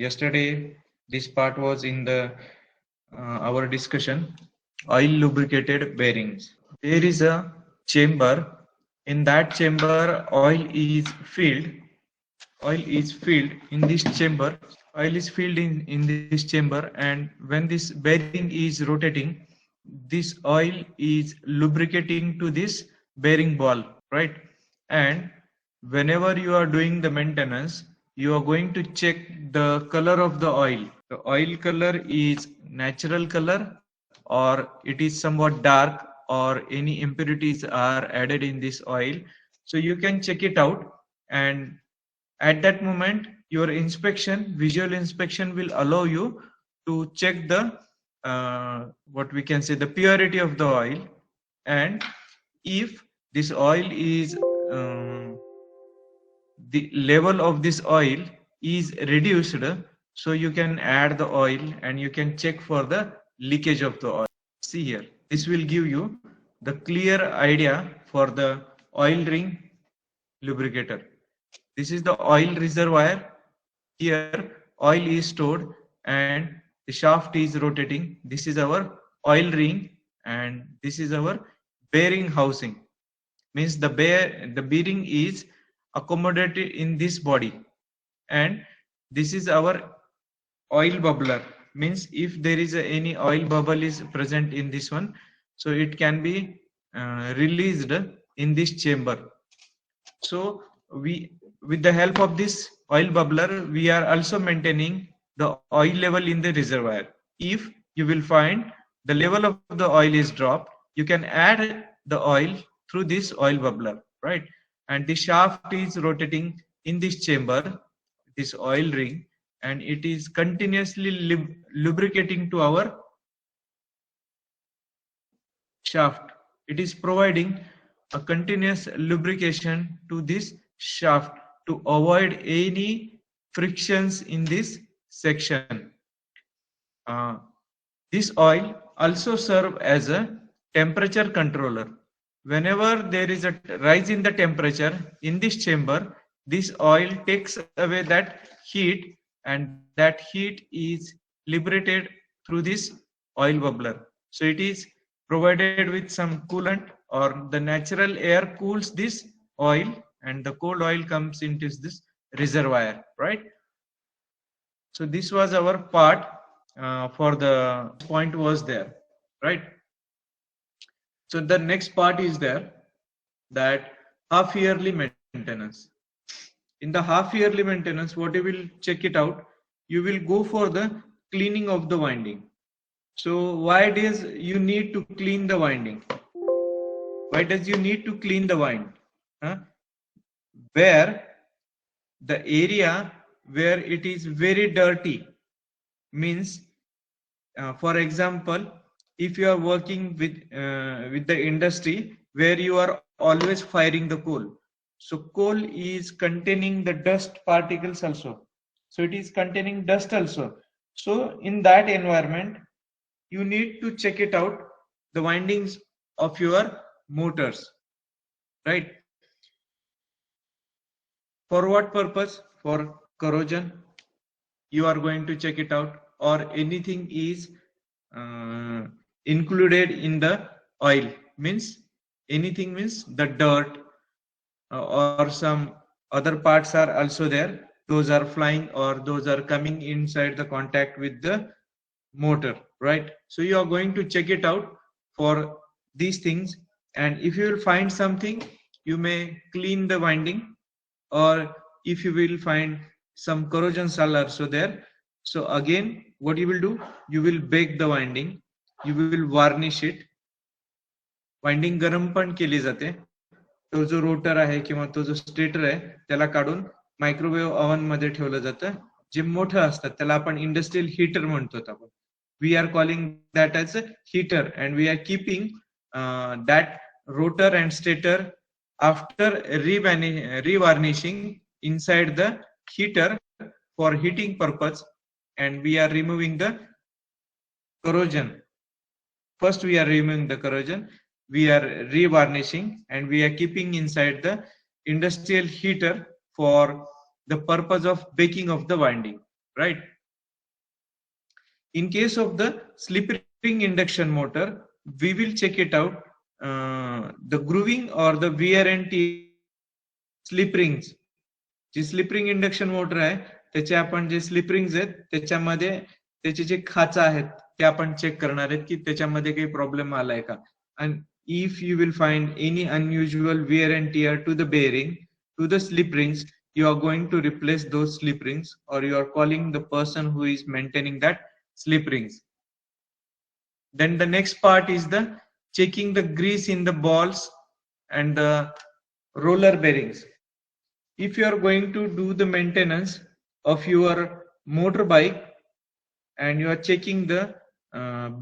yesterday this part was in the our discussion, oil lubricated bearings. There is a chamber. In that chamber, oil is filled in this chamber. Oil is filled in this chamber, and when this bearing is rotating, this oil is lubricating to this bearing ball, right? And whenever you are doing the maintenance, you are going to check the color of the oil. The oil color is natural color, or it is somewhat dark, or any impurities are added in this oil. So you can check it out, and at that moment your visual inspection will allow you to check the what we can say, the purity of the oil. And if this oil is the level of this oil is reduced, so you can add the oil and you can check for the leakage of the oil. See here, this will give you the clear idea for the oil ring lubricator. This is the oil reservoir. Here oil is stored and the shaft is rotating. This is our oil ring, and this is our bearing housing. Means the bearing is accommodated in this body, and this is our oil bubbler. Means if there is any oil bubble is present in this one, so it can be released in this chamber. So with the help of this oil bubbler, we are also maintaining the oil level in the reservoir. If you will find the level of the oil is dropped, you can add the oil through this oil bubbler, right? And the shaft is rotating in this chamber, this oil ring, and it is continuously lubricating to our shaft. It is providing a continuous lubrication to this shaft to avoid any frictions in this section. This oil also serves as a temperature controller. Whenever there is a rise in the temperature in this chamber, this oil takes away that heat, and that heat is liberated through this oil bubbler. So it is provided with some coolant, or the natural air cools this oil, and the cold oil comes into this reservoir, right? So this was our part for the point was there, right? So the next part is there, that half yearly maintenance. In the half yearly maintenance, what you will check it out, you will go for the cleaning of the winding. So why does you need to clean the winding? Why does you need to clean the wind? Where the area where it is very dirty, means for example, if you are working with the industry where you are always firing the coal, so coal is containing the dust particles also, so it is containing dust also. So in that environment, you need to check it out, the windings of your motors, right? For what purpose? For corrosion, you are going to check it out, or anything is included in the oil, means anything, means the dirt or some other parts are also there, those are flying or those are coming inside the contact with the motor, right? So you are going to check it out for these things, and if you will find something, you may clean the winding, or if you will find some corrosion also there, so again what you will do, you will bake the winding, you will varnish it. Winding गरम पण केली जाते, तो जो rotor आहे किंवा तो जो स्टेटर आहे त्याला काढून मायक्रोवेव्ह ओव्हन मध्ये ठेवलं जातं, जे मोठं असतात त्याला आपण इंडस्ट्रियल हीटर म्हणतो. आपण we are calling that as a heater, and we are keeping that rotor and stator after revarnishing inside the heater for heating purpose, and we are removing the corrosion. First we are removing the corrosion, we are revarnishing, and we are keeping inside the industrial heater for the purpose of baking of the winding, right? In case of the slip ring induction motor, we will check it out, the grooving or the wear and tear slip rings. जी slip ring induction motor आहे त्याचे आपण जे slip rings आहेत त्याच्यामध्ये त्याचे जे खाचा आहेत ते आपण चेक करणार आहेत की त्याच्यामध्ये काही प्रॉब्लेम आलाय का. And if you will find any unusual wear and tear to the bearing, to the slip rings, you are going to replace those slip rings, or you are calling the person who is maintaining that slip rings. Then the next part is the checking the grease in the balls and the roller bearings. If you are going to do the maintenance of your motorbike and you are checking the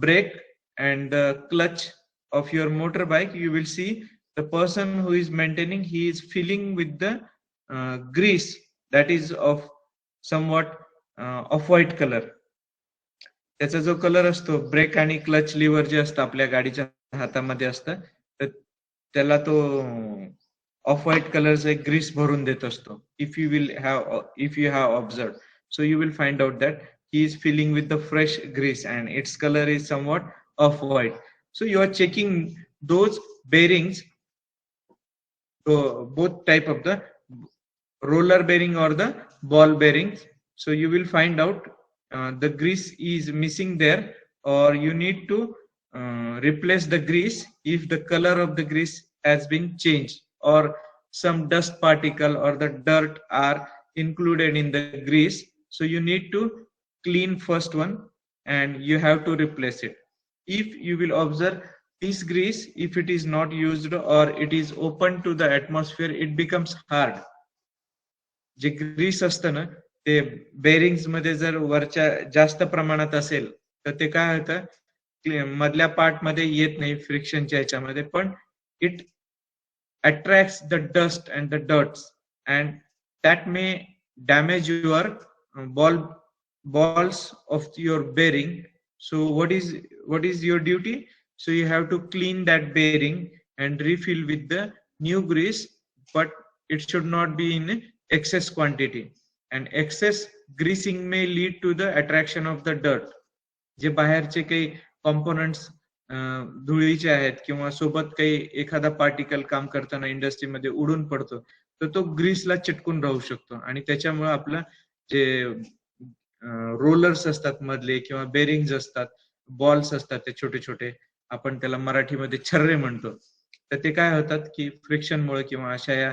brake and the clutch of your motorbike, you will see the person who is maintaining, he is filling with the grease that is of somewhat of white color. त्याचा जो colour असतो break आणि clutch liver जे असतं आपल्या गाडीच्या हातामध्ये असतं तर त्याला तो ऑफ व्हाईट कलरचा एक ग्रीस भरून देत असतो. If you have observe, so you will find out that he is filling with the fresh grease and its color is somewhat off white. So you are checking those bearings, both type of the roller bearing or the ball bearings. So you will find out the grease is missing there, or you need to replace the grease if the color of the grease has been changed, or some dust particle or the dirt are included in the grease. So you need to clean first one and you have to replace it. If you will observe this grease, if it is not used or it is open to the atmosphere, it becomes hard. जे grease असतं ना ते bearings मध्ये जर वरच्या जास्त प्रमाणात असेल तर ते काय होतं मधल्या पार्ट मध्ये येत नाही फ्रिक्शनच्या ह्याच्यामध्ये, पण it attracts the dust and the dirts and that may damage your balls of your bearing. So what is your duty? So you have to clean that bearing and refill with the new grease, but it should not be in excess quantity, and excess greasing may lead to the attraction of the dirt. जे बाहेरचे काही components धुळीचे आहेत किंवा सोबत काही एखादा particle काम करताना इंडस्ट्रीमध्ये उडून पडतो तर तो ग्रीसला चिटकून राहू शकतो आणि त्याच्यामुळे आपलं जे रोलर्स असतात मधले किंवा बेरिंग्स असतात, बॉल्स असतात ते छोटे छोटे, आपण त्याला मराठीमध्ये छर्रे म्हणतो, तर ते काय होतात की फ्रिक्शनमुळे किंवा अशा या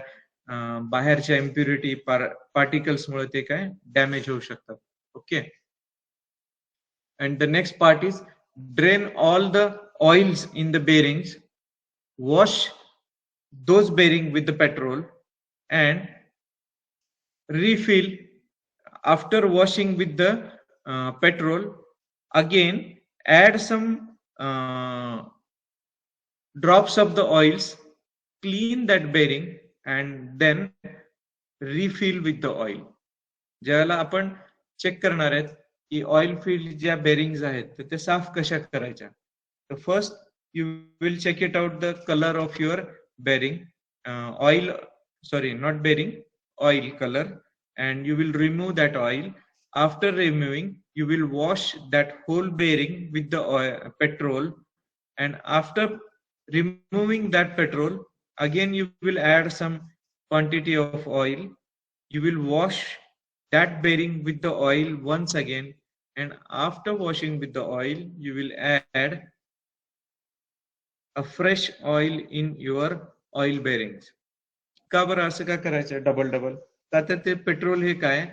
बाहेरच्या इम्प्युरिटी पार्टिकल्समुळे ते काय डॅमेज होऊ शकतात. Okay. And the next part is drain all the oils in the bearings, wash those bearings with the petrol and refill. After washing with the petrol, again add some drops of the oils, clean that bearing and then refill with the oil. ज्याला आपण check करणार आहेत की oil field ज्या bearings आहेत तर ते साफ कशा करायच्या, तर first you will check it out the colour of your bearing oil, sorry not bearing, oil color, and you will remove that oil. After removing, you will wash that whole bearing with the petrol, and after removing that petrol, again you will add some quantity of oil. You will wash that bearing with the oil once again, and after washing with the oil you will add a fresh oil in your oil bearings. का बरं असं का करायचं double double, का तर ते petrol हे काय,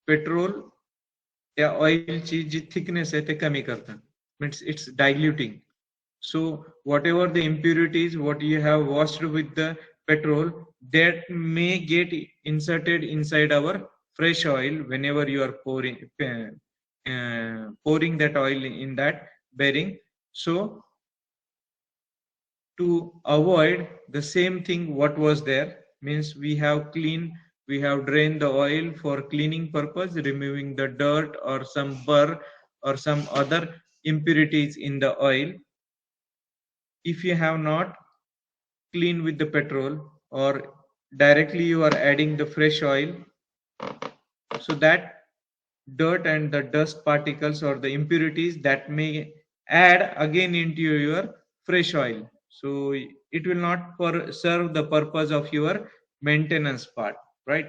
petrol त्या ऑइलची जी थिकनेस आहे ते कमी करतं, means it's diluting. So whatever the impurities what you have washed with the petrol, that may get inserted inside our fresh oil whenever you are pouring that oil in that bearing. So to avoid the same thing what was there, means we have drained the oil for cleaning purpose, removing the dirt or some burr or some other impurities in the oil. If you have not cleaned with the petrol or directly you are adding the fresh oil, so that dirt and the dust particles or the impurities that may add again into your fresh oil. So it will not serve the purpose of your maintenance part, right?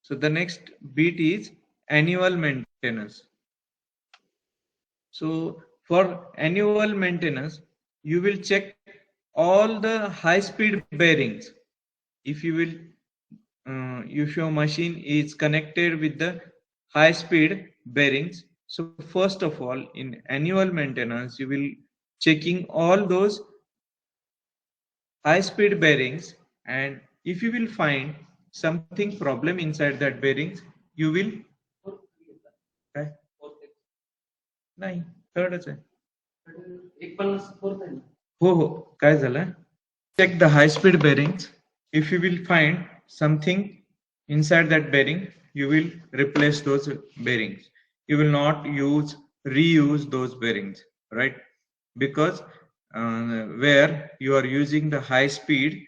So the next bit is annual maintenance. So for annual maintenance, you will check all the high speed bearings. If you will, if your machine is connected with the high speed bearings, so first of all, in annual maintenance, you will checking all those high speed bearings, and if you will find something problem inside that bearings, you will काय नाही थर्डच आहे हो हो काय झालं check the high speed bearings. If you will find something inside that bearing, you will replace those bearings. You will not reuse those bearings, right? Because where you are using the high speed,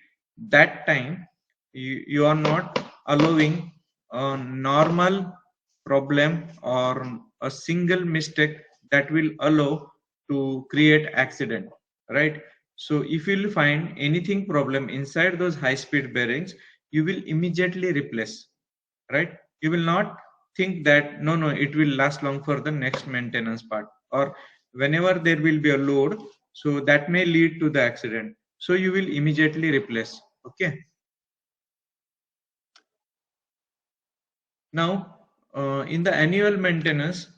that time you are not allowing a normal problem or a single mistake that will allow to create accident, right? So if you will find anything problem inside those high speed bearings, you will immediately replace, right? You will not think that no, it will last long for the next maintenance part, or whenever there will be a load, so that may lead to the accident. So you will immediately replace. Okay. Now, in the annual maintenance,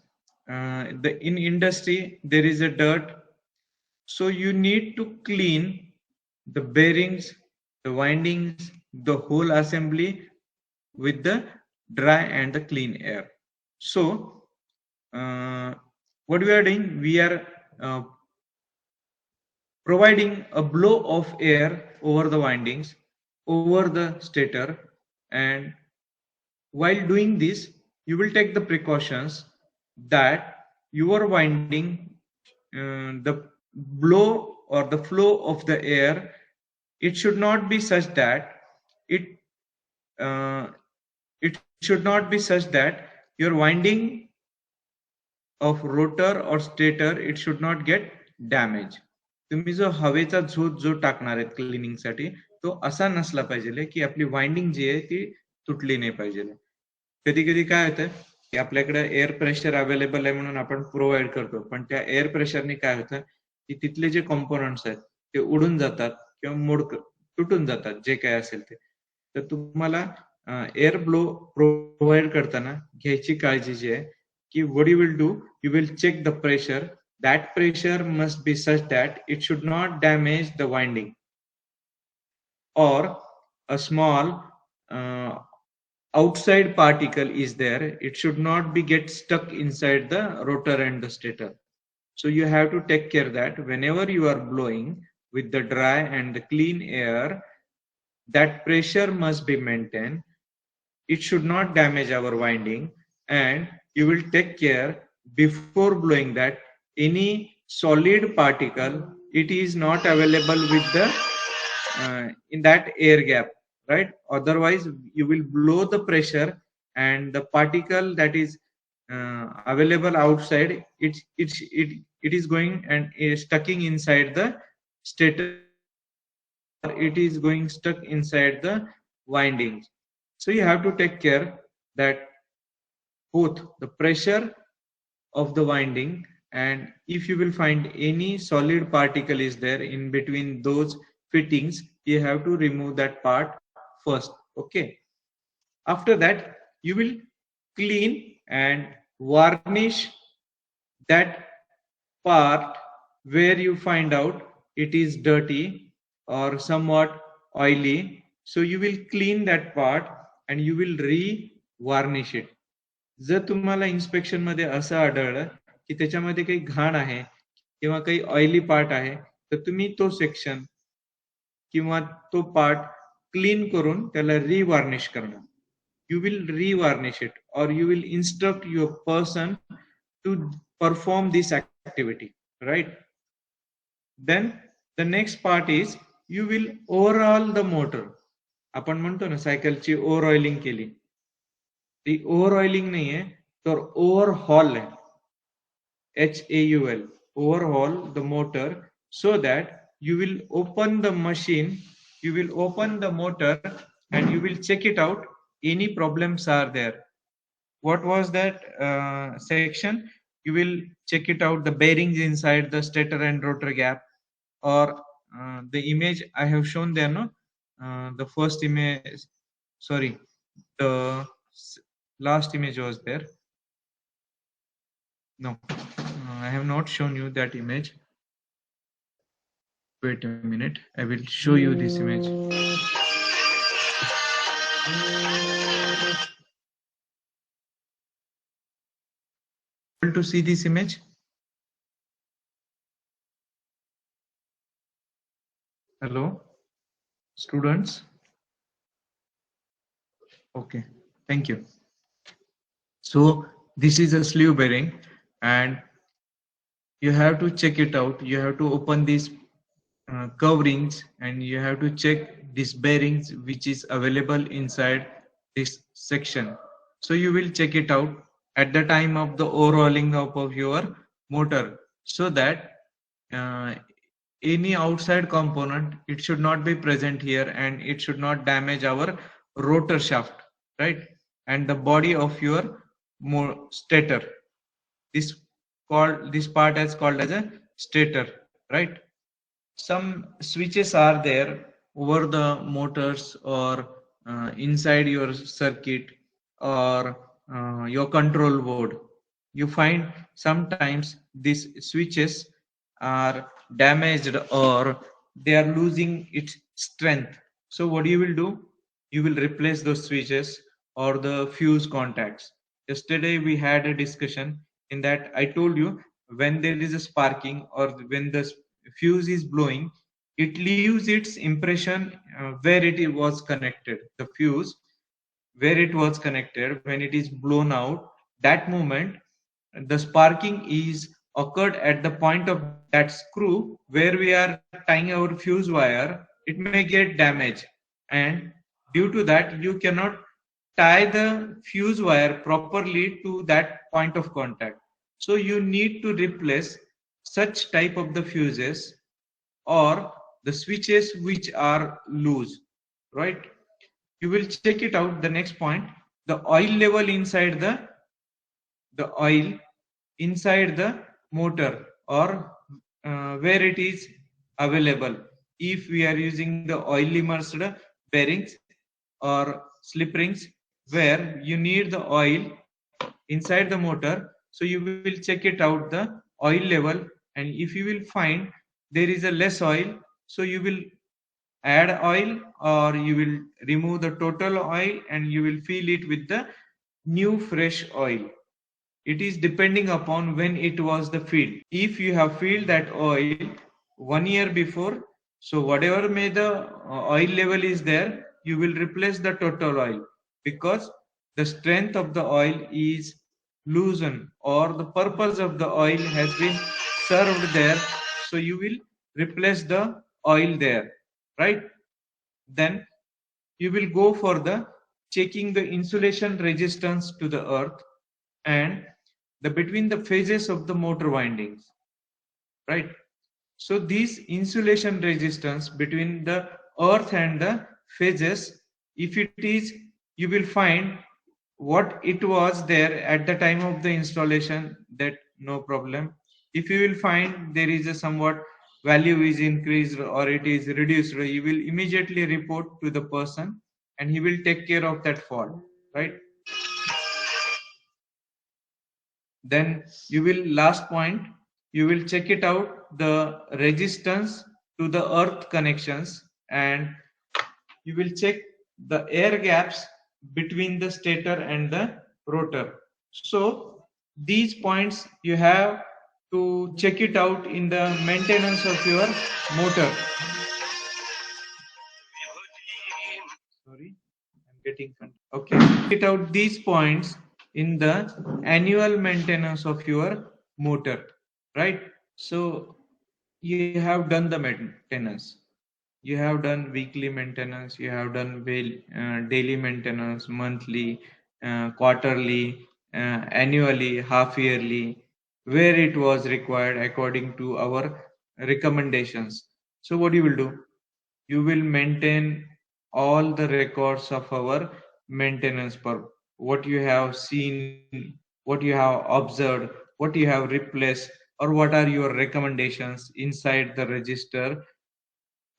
in industry there is a dirt, so you need to clean the bearings, the windings, the whole assembly with the dry and the clean air. So, what we are doing, we are uh, providing a blow of air over the windings, over the stator, and while doing this, you will take the precautions that your winding, the blow or the flow of the air, it should not be such that it uh, it should not be such that your winding of rotor or stator, it should not get damaged. तुम्ही जो हवेचा झोत जो टाकणार आहेत क्लिनिंगसाठी, तो असा नसला पाहिजे की आपली वाइंडिंग जी आहे ती तुटली नाही पाहिजे. कधी कधी काय होतं की आपल्याकडे एअर प्रेशर अवेलेबल आहे म्हणून आपण प्रोव्हाइड करतो, पण त्या एअर प्रेशरने काय होतं की तिथले जे कॉम्पोनंट्स आहेत ते उडून जातात किंवा तुटून जातात, जे काय असेल ते. तर तुम्हाला एअर ब्लो प्रोव्हाइड करताना घ्यायची काळजी जी आहे की what you will check the pressure. That pressure must be such that it should not damage the winding, or a small outside particle is there, it should not be get stuck inside the rotor and the stator. So you have to take care that whenever you are blowing with the dry and the clean air, that pressure must be maintained. It should not damage our winding, and you will take care before blowing that any solid particle, it is not available with the in that air gap, right? Otherwise you will blow the pressure, and the particle that is available outside, it is going and is stucking inside the stator, it is going stuck inside the windings. So you have to take care that both the pressure of the winding, and if you will find any solid particle is there in between those fittings, you have to remove that part first. Okay. After that, you will clean and varnish that part where you find out it is dirty or somewhat oily. So you will clean that part and you will re-varnish it. जर तुम्हाला inspection मध्ये असं आढळलं की त्याच्यामध्ये काही घाण आहे किंवा काही ऑइली पार्ट आहे, तर तुम्ही तो सेक्शन किंवा तो पार्ट क्लीन करून त्याला रिवार्निश करणार. You will revarnish it, or you will instruct your person to perform this activity, right? Then the next part is you will overhaul the motor. आपण म्हणतो ना सायकलची ओव्हर ऑइलिंग केली, ये ओवर ऑयलिंग नहीं है, तो ओवरहॉल है, HAUL, overhaul the motor, so that you will open the machine, you will open the motor and you will check it out. Any problems are there? What was that section? You will check it out, the bearings inside the stator and rotor gap, or the image I have shown there, no? The first image, sorry, the last image was there. No, I have not shown you that image. Wait a minute, I will show you this image. Able to see this image? Hello, students? Okay, thank you. So this is a sleeve bearing and you have to check it out. You have to open these coverings and you have to check these bearings which is available inside this section. So you will check it out at the time of the overhauling of your motor, so that uh, any outside component, it should not be present here and it should not damage our rotor shaft, right, and the body of your stator. This part is called as a stator, right? Some switches are there over the motors or inside your circuit or your control board. You find sometimes these switches are damaged or they are losing its strength. So what you will do, you will replace those switches or the fuse contacts. Yesterday we had a discussion in that I told you, when there is a sparking or when the fuse is blowing, it leaves its impression where it was connected. The fuse, where it was connected, when it is blown out, that moment the sparking is occurred at the point of that screw where we are tying our fuse wire. It may get damaged, and due to that you cannot tie the fuse wire properly to that point of contact. So you need to replace such type of the fuses or the switches which are loose, right? You will check it out. The next point, the oil level inside the oil inside the motor, or where it is available. If we are using the oil immersed bearings or slip rings where you need the oil inside the motor, so you will check it out the oil level, and if you will find there is a less oil, so you will add oil or you will remove the total oil and you will fill it with the new fresh oil. It is depending upon when it was the filled. If you have filled that oil 1 year before, so whatever may the oil level is there, you will replace the total oil, because the strength of the oil is loosened or the purpose of the oil has been served there, so you will replace the oil there, right? Then you will go for the checking the insulation resistance to the earth and the between the phases of the motor windings, right? So these insulation resistance between the earth and the phases, if it is, you will find what it was there at the time of the installation, that no problem. If you will find there is a somewhat value is increased or it is reduced, you will immediately report to the person and he will take care of that fault, right? Then you will, last point, you will check it out the resistance to the earth connections, and you will check the air gaps between the stator and the rotor. So these points you have to check it out in the maintenance of your motor. Sorry, I'm getting confused. Okay, check it out these points in the annual maintenance of your motor, right? So you have done the maintenance, you have done weekly maintenance, you have done daily maintenance, monthly, quarterly, annually, half yearly, where it was required according to our recommendations. So what you will do? You will maintain all the records of our maintenance per what you have seen, what you have observed, what you have replaced, or what are your recommendations inside the register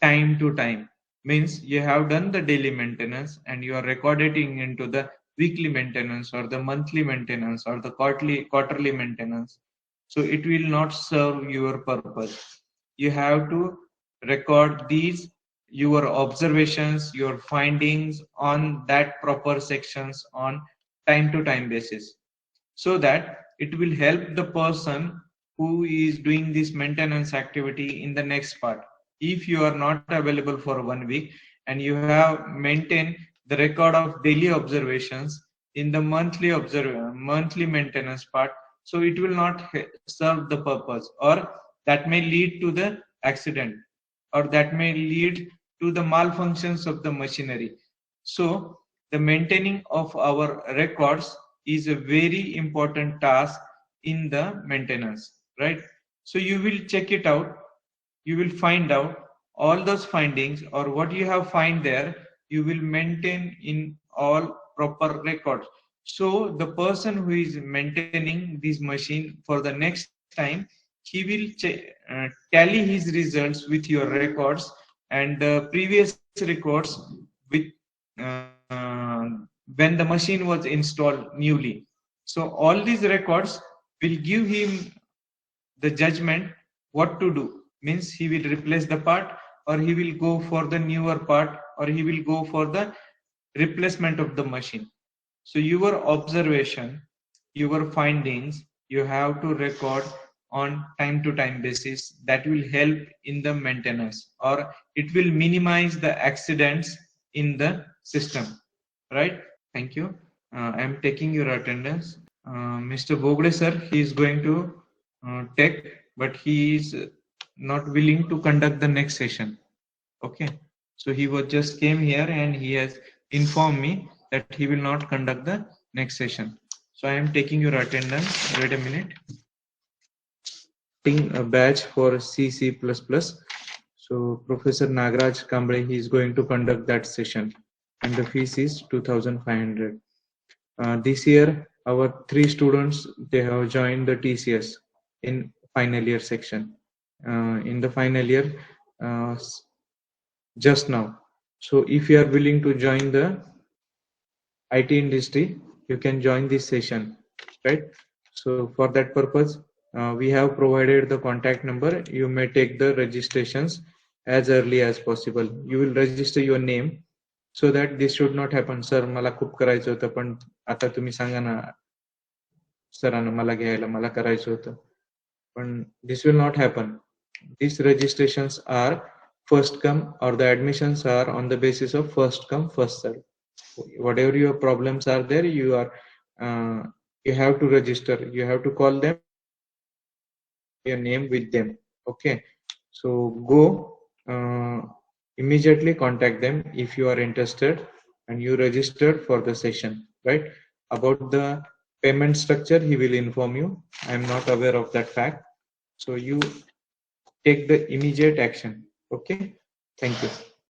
time to time. Means you have done the daily maintenance and you are recording into the weekly maintenance or the monthly maintenance or the quarterly maintenance. So it will not serve your purpose. You have to record these your observations, your findings on that proper sections on time to time basis, so that it will help the person who is doing this maintenance activity in the next part. If you are not available for 1 week and you have maintained the record of daily observations in the monthly maintenance part, so it will not serve the purpose, or that may lead to the accident, or that may lead to the malfunctions of the machinery. So the maintaining of our records is a very important task in the maintenance, right? So you will check it out, you will find out all those findings, or what you have find there, you will maintain in all proper records. So the person who is maintaining this machine for the next time, he will tally his results with your records and the previous records with when the machine was installed newly. So all these records will give him the judgment what to do. Means he will replace the part, or he will go for the newer part, or he will go for the replacement of the machine. So your observation, your findings, you have to record on time to time basis. That will help in the maintenance, or it will minimize the accidents in the system, right? Thank you. I am taking your attendance. Mr. Bogde sir, he is going to take, but he is not willing to conduct the next session. Okay. So he was just came here and he has informed me that he will not conduct the next session. So I am taking your attendance. Wait a minute. A batch for C++. So Professor Nagraj Kamble, he is going to conduct that session, and the fees is 2,500. This year, our 3 students, they have joined the TCS in final year section. In the final year, just now. So if you are willing to join the IT industry, you can join this session, right? So for that purpose, we have provided the contact number. You may take the registrations as early as possible. You will register your name so that this should not happen. Sir, मला खूप करायचं होतं पण आता तुम्ही सांगा ना सरांना मला घ्यायला मला करायचं होतं. पण this will not happen. These registrations are first come, or the admissions are on the basis of first come first serve. Whatever your problems are there, you have to register, you have to call them, your name with them. Okay, so go immediately contact them if you are interested and you registered for the session, right? About the payment structure, he will inform you. I am not aware of that fact, so you take the immediate action. Okay, thank you.